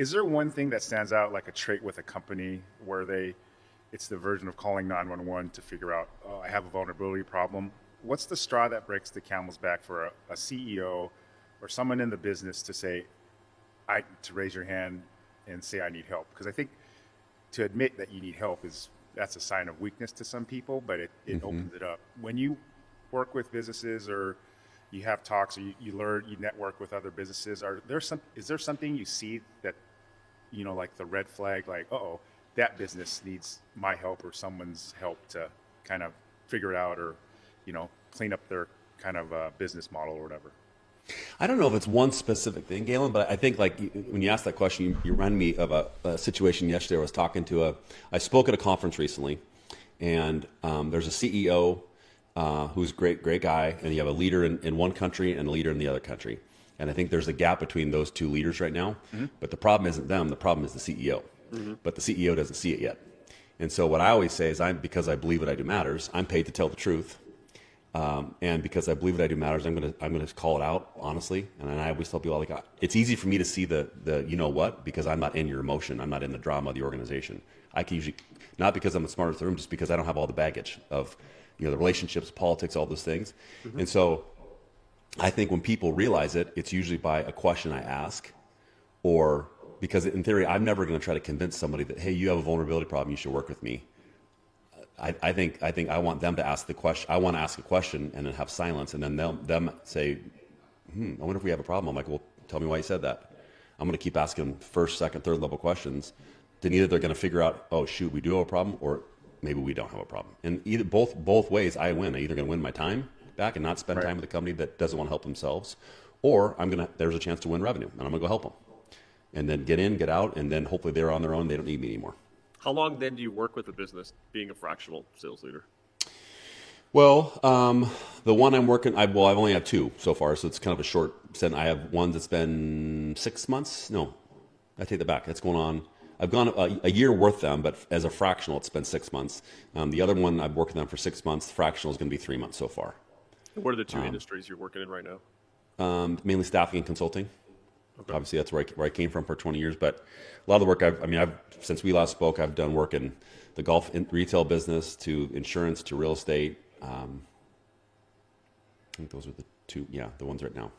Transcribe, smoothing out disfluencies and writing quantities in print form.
Is there one thing that stands out, like a trait with a company where it's the version of calling 911 to figure out, oh, I have a vulnerability problem? What's the straw that breaks the camel's back for a CEO or someone in the business to say, to raise your hand and say, I need help? Because I think to admit that you need help that's a sign of weakness to some people, but it opens it up. When you work with businesses or you have talks or you network with other businesses, is there something you see that, like the red flag, like, uh-oh, that business needs my help or someone's help to kind of figure it out or, clean up their kind of business model or whatever? I don't know if it's one specific thing, Galen, but I think when you asked that question, you reminded me of a situation yesterday. I was talking to I spoke at a conference recently, and there's a CEO who's a great guy, and you have a leader in one country and a leader in the other country. And I think there's a gap between those two leaders right now. Mm-hmm. But the problem isn't them, the problem is the CEO. Mm-hmm. But the CEO doesn't see it yet. And so what I always say is because I believe what I do matters, I'm paid to tell the truth. And because I believe what I do matters, I'm gonna call it out honestly. And I always tell people, like, it's easy for me to see the because I'm not in your emotion, I'm not in the drama of the organization. I can usually, not because I'm the smartest in the room, just because I don't have all the baggage of the relationships, politics, all those things. Mm-hmm. And so I think when people realize it, it's usually by a question I ask, or because in theory I'm never going to try to convince somebody that, hey, you have a vulnerability problem, you should work with me. I think I want them to ask the question. I want to ask a question and then have silence, and then them say, I wonder if we have a problem. I'm like, well, tell me why you said that. I'm going to keep asking first, second, third level questions. Then either they're going to figure out, oh shoot, we do have a problem, or maybe we don't have a problem. And either both ways, I win. I'm either going to win my time back and not spend time with a company that doesn't want to help themselves, or there's a chance to win revenue, and I'm going to go help them, and then get in, get out, and then hopefully they're on their own. They don't need me anymore. How long then do you work with a business being a fractional sales leader? Well, the one I'm working, I've only had two so far, so it's kind of a short stint. I have one that's been 6 months. No, I take that back. That's going on. I've gone a year with them, but as a fractional, it's been 6 months. The other one, I've worked with them for 6 months. Fractional is going to be 3 months so far. What are the two industries you're working in right now? Mainly staffing and consulting. Okay. Obviously, that's where I came from for 20 years. But a lot of the work since we last spoke, I've done work in the golf retail business, to insurance, to real estate. I think those are the two, the ones right now.